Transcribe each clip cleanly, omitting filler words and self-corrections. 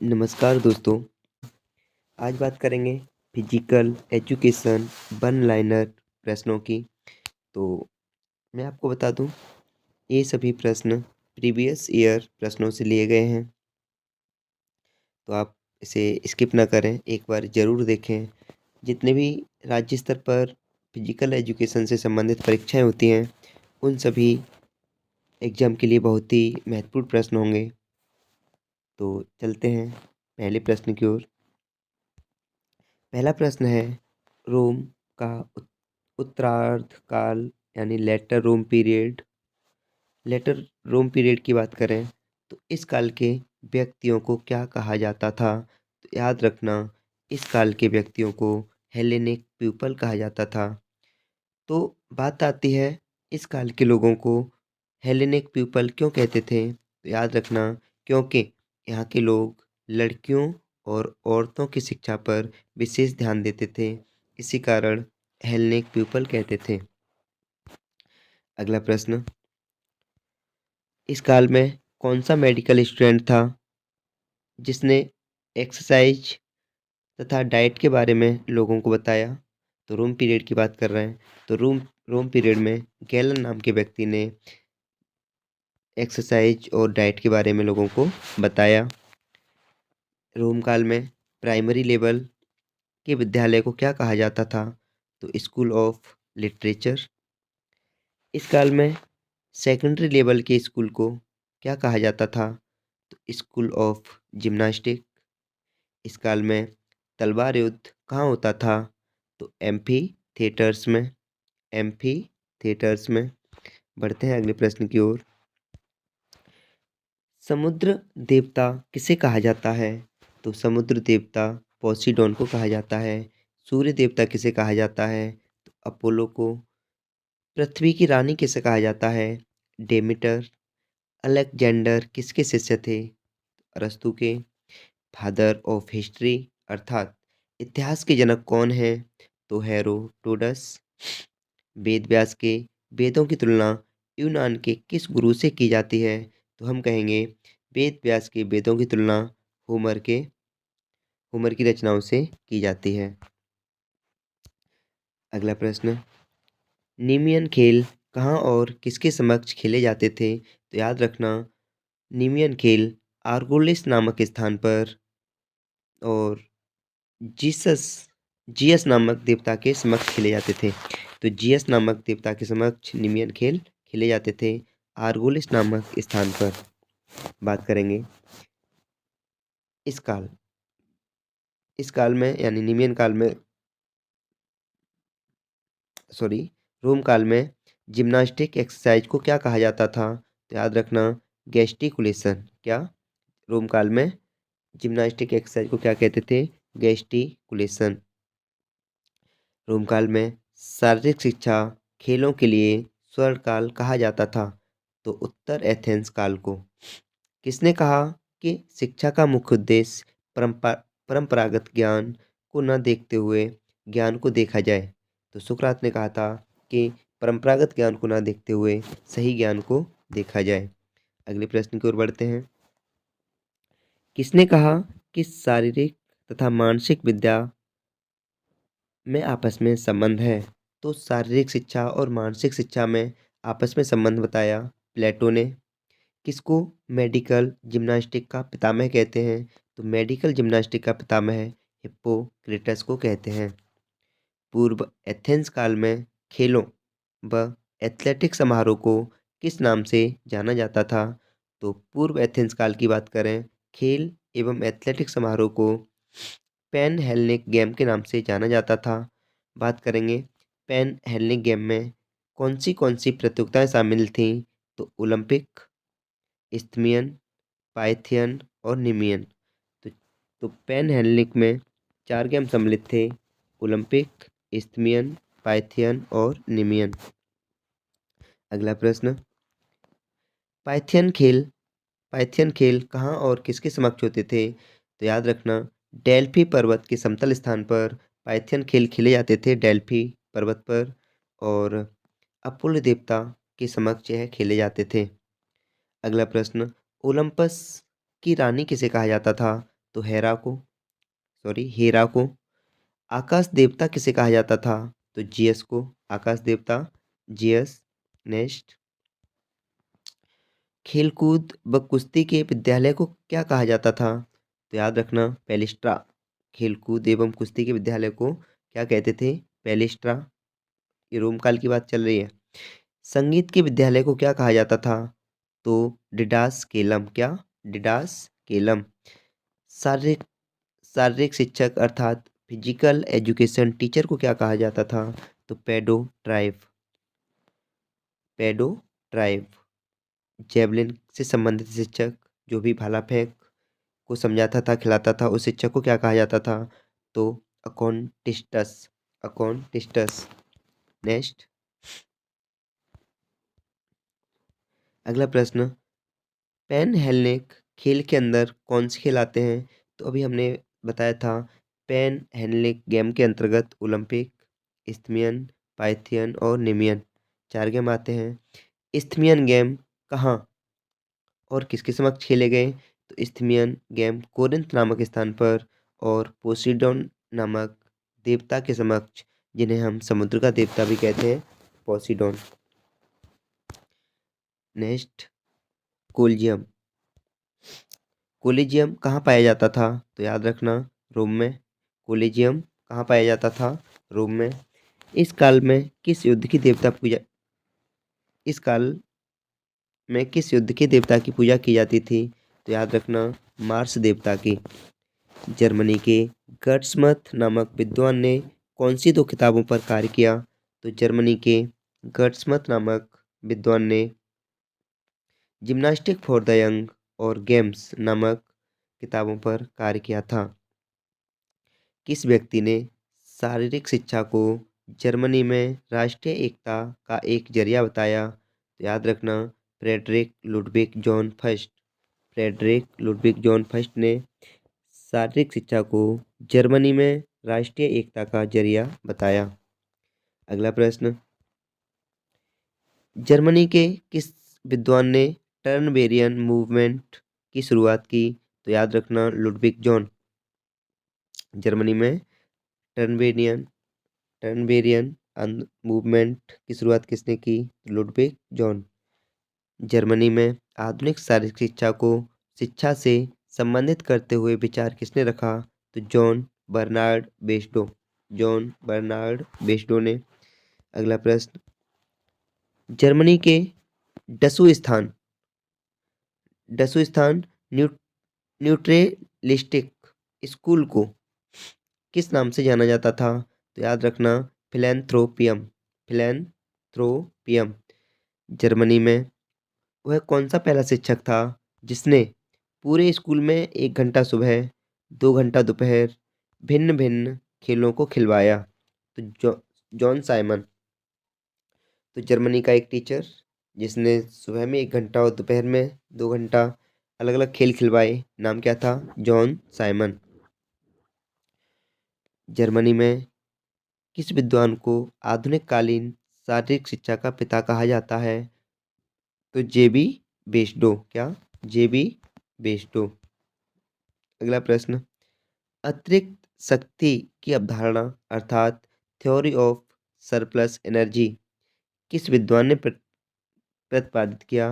नमस्कार दोस्तों। आज बात करेंगे फिजिकल एजुकेशन वन लाइनर प्रश्नों की। तो मैं आपको बता दूं, ये सभी प्रश्न प्रीवियस ईयर प्रश्नों से लिए गए हैं। तो आप इसे स्किप ना करें, एक बार ज़रूर देखें। जितने भी राज्य स्तर पर फिजिकल एजुकेशन से संबंधित परीक्षाएं होती हैं, उन सभी एग्ज़ाम के लिए बहुत ही महत्वपूर्ण प्रश्न होंगे। तो चलते हैं पहले प्रश्न की ओर। पहला प्रश्न है, रोम का उत्तरार्ध काल यानी लेटर रोम पीरियड की बात करें तो इस काल के व्यक्तियों को क्या कहा जाता था। तो याद रखना, इस काल के व्यक्तियों को हेलेनिक पीपल कहा जाता था। तो बात आती है, इस काल के लोगों को हेलेनिक पीपल क्यों कहते थे। तो याद रखना, क्योंकि यहाँ के लोग लड़कियों और औरतों की शिक्षा पर विशेष ध्यान देते थे, इसी कारण हेलेनिक पीपल कहते थे। अगला प्रश्न, इस काल में कौन सा मेडिकल स्टूडेंट था जिसने एक्सरसाइज तथा डाइट के बारे में लोगों को बताया। तो रोम पीरियड की बात कर रहे हैं। तो रोम पीरियड में गैलन नाम के व्यक्ति ने एक्सरसाइज और डाइट के बारे में लोगों को बताया। रोम काल में प्राइमरी लेवल के विद्यालय को क्या कहा जाता था। तो स्कूल ऑफ लिटरेचर। इस काल में सेकेंडरी लेवल के स्कूल को क्या कहा जाता था। तो स्कूल ऑफ जिम्नास्टिक। इस काल में तलवार युद्ध कहाँ होता था। तो एम्फी थिएटर्स में। बढ़ते हैं अगले प्रश्न की ओर। समुद्र देवता किसे कहा जाता है। तो समुद्र देवता पोसीडोन को कहा जाता है। सूर्य देवता किसे कहा जाता है। तो अपोलो को। पृथ्वी की रानी किसे कहा जाता है। डेमिटर। अलेक्जेंडर किसके शिष्य थे। अरस्तु के। फादर ऑफ हिस्ट्री अर्थात इतिहास के जनक कौन है। तो हेरोडोटस। वेद व्यास के वेदों की तुलना यूनान के किस गुरु से की जाती है। तो हम कहेंगे वेद व्यास के वेदों की तुलना होमर की रचनाओं से की जाती है। अगला प्रश्न, नीमियन खेल कहाँ और किसके समक्ष खेले जाते थे। तो याद रखना, नीमियन खेल आर्गोलिस नामक स्थान पर और जीसस जियस नामक देवता के समक्ष खेले जाते थे। तो जियस नामक देवता के समक्ष निमियन खेल खेले जाते थे आर्गोलिस नामक स्थान पर। बात करेंगे इस काल में यानी निमियन काल में सॉरी रोम काल में जिम्नास्टिक एक्सरसाइज को क्या कहा जाता था। तो याद रखना, गेस्टिकुलेशन। क्या रोम काल में जिम्नास्टिक एक्सरसाइज को क्या कहते थे। गेस्टिकुलेशन। रोम काल में शारीरिक शिक्षा खेलों के लिए स्वर्ण काल कहा जाता था। तो उत्तर एथेंस काल को। किसने कहा कि शिक्षा का मुख्य उद्देश्य परंपरागत ज्ञान को न देखते हुए ज्ञान को देखा जाए। तो सुकरात ने कहा था कि परंपरागत ज्ञान को न देखते हुए सही ज्ञान को देखा जाए। अगले प्रश्न की ओर बढ़ते हैं। किसने कहा कि शारीरिक तथा मानसिक विद्या में आपस में संबंध है। तो शारीरिक शिक्षा और मानसिक शिक्षा में आपस में संबंध बताया प्लेटो ने। किसको मेडिकल जिम्नास्टिक का पितामह कहते हैं। तो मेडिकल जिम्नास्टिक का पितामह हिप्पोक्रेटस को कहते हैं। पूर्व एथेंस काल में खेलों व एथलेटिक समारोह को किस नाम से जाना जाता था। तो पूर्व एथेंस काल की बात करें, खेल एवं एथलेटिक समारोह को पैन हेलेनिक गेम के नाम से जाना जाता था। बात करेंगे पैन हेलेनिक गेम में कौन सी प्रतियोगिताएं शामिल थीं। तो ओलंपिक, इस्थमियन, पाइथियन और निमियन। तो, तो पैन हेलेनिक में 4 गेम सम्मिलित थे, ओलंपिक, इस्थमियन, पाइथियन और निमियन। अगला प्रश्न, पाइथियन खेल कहाँ और किसके समक्ष होते थे। तो याद रखना, डेल्फी पर्वत के समतल स्थान पर पाइथियन खेल खेले जाते थे, डेल्फी पर्वत पर। और अपोलो देवता के समक्ष यह खेले जाते थे। अगला प्रश्न, ओलंपस की रानी किसे कहा जाता था। तो हेरा को। आकाश देवता किसे कहा जाता था? तो जीएस को, आकाश देवता जीएस। नेक्स्ट, खेलकूद व कुश्ती के विद्यालय को क्या कहा जाता था? तो याद रखना पैलिस्ट्रा। खेलकूद एवं कुश्ती के विद्यालय को क्या कहते थे? पैलिस्ट्रा। ये रोम काल की बात चल रही है। संगीत के विद्यालय को क्या कहा जाता था? तो डिडास केलम। क्या? डिडास केलम। शारीरिक शारीरिक शिक्षक अर्थात फिजिकल एजुकेशन टीचर को क्या कहा जाता था? तो पेडो ट्राइब। पेडो ट्राइब। जेवलिन से संबंधित शिक्षक, जो भी भाला फेंक को समझाता था, खिलाता था, उस शिक्षक को क्या कहा जाता था? तो अकॉन्टिस्टस। अकॉन्टिस्टस। नेक्स्ट, अगला प्रश्न, पेन हेलनिक खेल के अंदर कौन से खेल आते हैं? तो अभी हमने बताया था पेन हेलनिक गेम के अंतर्गत ओलंपिक, इस्थमियन, पाइथियन और नेमियन 4 गेम आते हैं। इस्थमियन गेम कहाँ और किसके समक्ष खेले गए? तो इस्थमियन गेम कोरिंथ नामक स्थान पर और पोसीडोन नामक देवता के समक्ष, जिन्हें हम समुद्र का देवता भी कहते हैं, पोसीडोन। Next, collegium. कोलिजियम कहाँ पाया जाता था? तो याद रखना रोम में। कोलिजियम कहाँ पाया जाता था? रोम में। इस काल में किस युद्ध की देवता पूजा इस काल में किस युद्ध के देवता की पूजा की जाती थी? तो याद रखना मार्स देवता की। जर्मनी के गर्ट्समथ नामक विद्वान ने कौन सी 2 किताबों पर कार्य किया? तो जर्मनी के गर्ट्समथ नामक विद्वान ने जिम्नास्टिक फॉर द यंग और गेम्स नामक किताबों पर कार्य किया था। किस व्यक्ति ने शारीरिक शिक्षा को जर्मनी में राष्ट्रीय एकता का एक जरिया बताया? तो याद रखना Friedrich Ludwig Jahn first. Friedrich Ludwig Jahn first ने शारीरिक शिक्षा को जर्मनी में राष्ट्रीय एकता का जरिया बताया। अगला प्रश्न, जर्मनी के किस विद्वान ने टर्नबेरियन मूवमेंट की शुरुआत की? तो याद रखना लुडविग जॉन। जर्मनी में टर्नबेरियन टर्नबेरियन मूवमेंट की शुरुआत किसने की? Ludwig John. जर्मनी में आधुनिक शारीरिक शिक्षा को शिक्षा से संबंधित करते हुए विचार किसने रखा? तो John Bernard Basedow. John Bernard Basedow ने। अगला प्रश्न, जर्मनी के डसू स्थान डसू स्थान न्यू न्यूट्रलिस्टिक स्कूल को किस नाम से जाना जाता था? तो याद रखना फिलैंथ्रोपियम। फिलैंथ्रोपियम। जर्मनी में वह कौन सा पहला शिक्षक था जिसने पूरे स्कूल में 1 घंटा सुबह, 2 घंटा दोपहर भिन्न भिन्न खेलों को खिलवाया? तो जॉन साइमन। तो जर्मनी का एक टीचर जिसने सुबह में 1 घंटा और दोपहर में 2 घंटा अलग अलग खेल खिलवाए, नाम क्या था? John Simon. जर्मनी में किस विद्वान को आधुनिक कालीन शारीरिक शिक्षा का पिता कहा जाता है? तो जेबी बेस्डो। क्या? जेबी बेस्डो। अगला प्रश्न, अतिरिक्त शक्ति की अवधारणा अर्थात थ्योरी ऑफ सरप्लस एनर्जी किस विद्वान ने प्रतिपादित किया?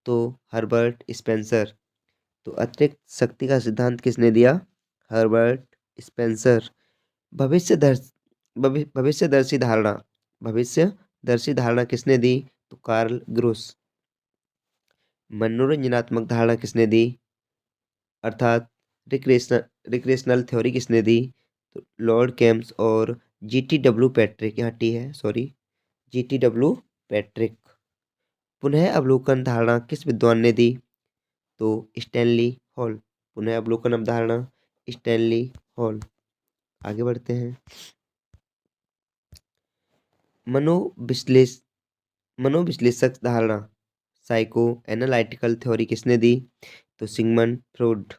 तो हर्बर्ट स्पेंसर। तो अतिरिक्त शक्ति का सिद्धांत किसने दिया? Herbert Spencer. भविष्यदर्श भविष्यदर्शी धारणा भविष्यदर्शी धारणा किसने दी? तो कार्ल ग्रोस। मनोरंजनात्मक धारणा किसने दी अर्थात रिक्रेशनल थ्योरी किसने दी? तो लॉर्ड केम्स और GTW पैट्रिक। यहाँ टी है, सॉरी, GTW पैट्रिक। पुनः अवलोकन धारणा किस विद्वान ने दी? तो स्टैनली हॉल। पुनः अवलोकन अवधारणा स्टैनली हॉल। आगे बढ़ते हैं, मनोविश्लेष मनोविश्लेषक धारणा साइको एनालिटिकल थ्योरी किसने दी? तो सिगमंड फ्रॉइड।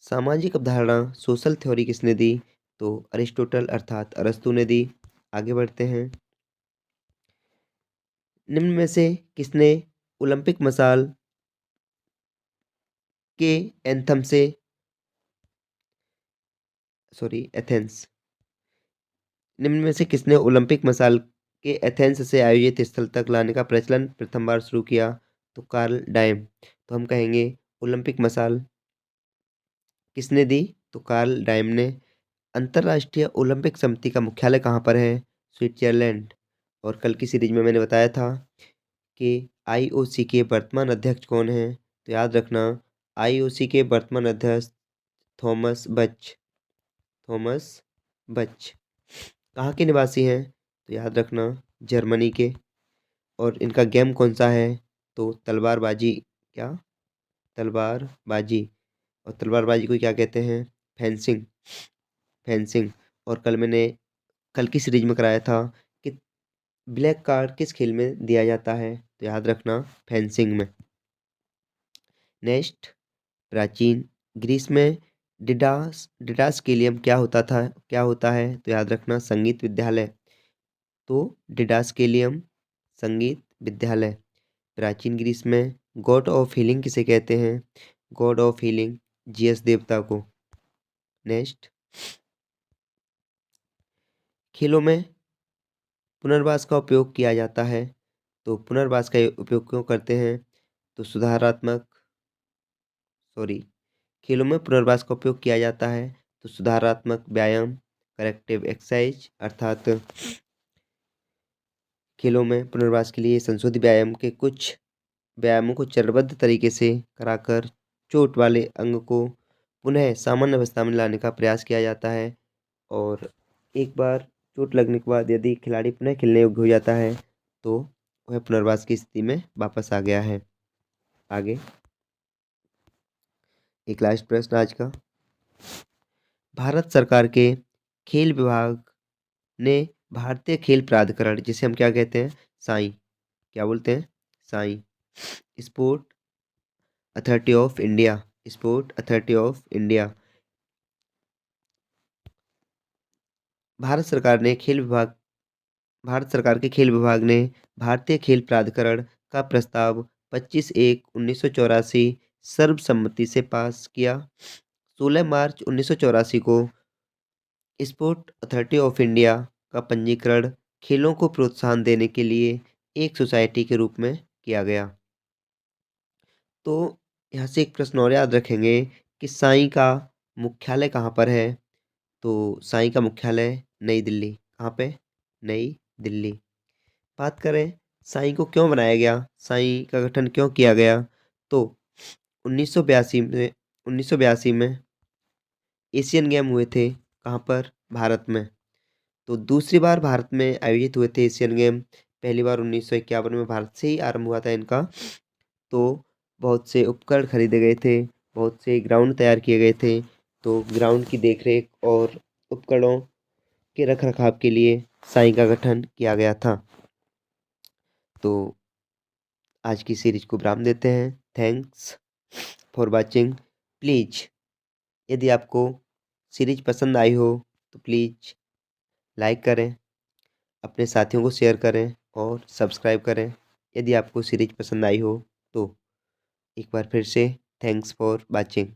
सामाजिक अवधारणा सोशल थ्योरी किसने दी? तो अरिस्टोटल अर्थात अरस्तु ने दी। आगे बढ़ते हैं, निम्न में से किसने ओलंपिक मशाल के एंथम से एथेंस। निम्न में से किसने ओलंपिक मसाल के एथेंस से आयोजित स्थल तक लाने का प्रचलन प्रथम बार शुरू किया? तो कार्ल डायम। तो हम कहेंगे ओलंपिक मसाल किसने दी? तो कार्ल डायम ने। अंतर्राष्ट्रीय ओलंपिक समिति का मुख्यालय कहाँ पर है? स्विट्जरलैंड। और कल की सीरीज में मैंने बताया था कि आईओसी के वर्तमान अध्यक्ष कौन हैं? तो याद रखना, आईओसी के वर्तमान अध्यक्ष थॉमस बच। थॉमस बच कहाँ के निवासी हैं? तो याद रखना, जर्मनी के। और इनका गेम कौन सा है? तो तलवारबाजी। क्या? तलवारबाजी। और तलवारबाजी को क्या कहते हैं? फेंसिंग। फेंसिंग। और कल की सीरीज में कराया था कि ब्लैक कार्ड किस खेल में दिया जाता है? तो याद रखना, फेंसिंग में। नेक्स्ट, प्राचीन ग्रीस में डिडास्केलियम क्या होता है? तो याद रखना, संगीत विद्यालय। तो डिडास्केलियम संगीत विद्यालय। प्राचीन ग्रीस में गॉड ऑफ हीलिंग किसे कहते हैं? गॉड ऑफ हीलिंग जीएस देवता को। नेक्स्ट, खेलों में पुनर्वास का उपयोग किया जाता है। तो पुनर्वास का उपयोग क्यों करते हैं? तो खेलों में पुनर्वास का उपयोग किया जाता है तो सुधारात्मक व्यायाम, करेक्टिव एक्सरसाइज, अर्थात खेलों में पुनर्वास के लिए संशोधित व्यायाम के कुछ व्यायामों को चरणबद्ध तरीके से कराकर चोट वाले अंग को पुनः सामान्य अवस्था में लाने का प्रयास किया जाता है। और एक बार चोट लगने के बाद यदि खिलाड़ी पुनः खेलने योग्य हो जाता है तो वह पुनर्वास की स्थिति में वापस आ गया है। आगे एक लास्ट प्रश्न आज का। भारत सरकार के खेल विभाग ने भारतीय खेल प्राधिकरण, जिसे हम क्या कहते हैं? साई। क्या बोलते हैं? Sai. Sport authority of India. Sport authority of India. Bharat सरकार के खेल विभाग ने भारतीय खेल प्राधिकरण का प्रस्ताव 25/1/1984 सर्वसम्मति से पास किया। 16 मार्च 1984 को स्पोर्ट अथॉरिटी ऑफ इंडिया का पंजीकरण खेलों को प्रोत्साहन देने के लिए एक सोसाइटी के रूप में किया गया। तो यहाँ से एक प्रश्न और याद रखेंगे कि साई का मुख्यालय कहाँ पर है? तो साई का मुख्यालय नई दिल्ली। कहाँ पे? नई दिल्ली। बात करें साई को क्यों बनाया गया, साई का गठन क्यों किया गया? तो 1982 में एशियन गेम हुए थे। कहाँ पर? भारत में। तो दूसरी बार भारत में आयोजित हुए थे एशियन गेम। पहली बार 1951 में भारत से ही आरंभ हुआ था इनका। तो बहुत से उपकरण खरीदे गए थे, बहुत से ग्राउंड तैयार किए गए थे। तो ग्राउंड की देखरेख और उपकरणों के रखरखाव के लिए साई का गठन किया गया था। तो आज की सीरीज को विराम देते हैं। Thanks for watching. प्लीज़ यदि आपको सीरीज पसंद आई हो तो प्लीज़ लाइक करें, अपने साथियों को शेयर करें और सब्सक्राइब करें। यदि आपको सीरीज पसंद आई हो तो एक बार फिर से थैंक्स फॉर वॉचिंग।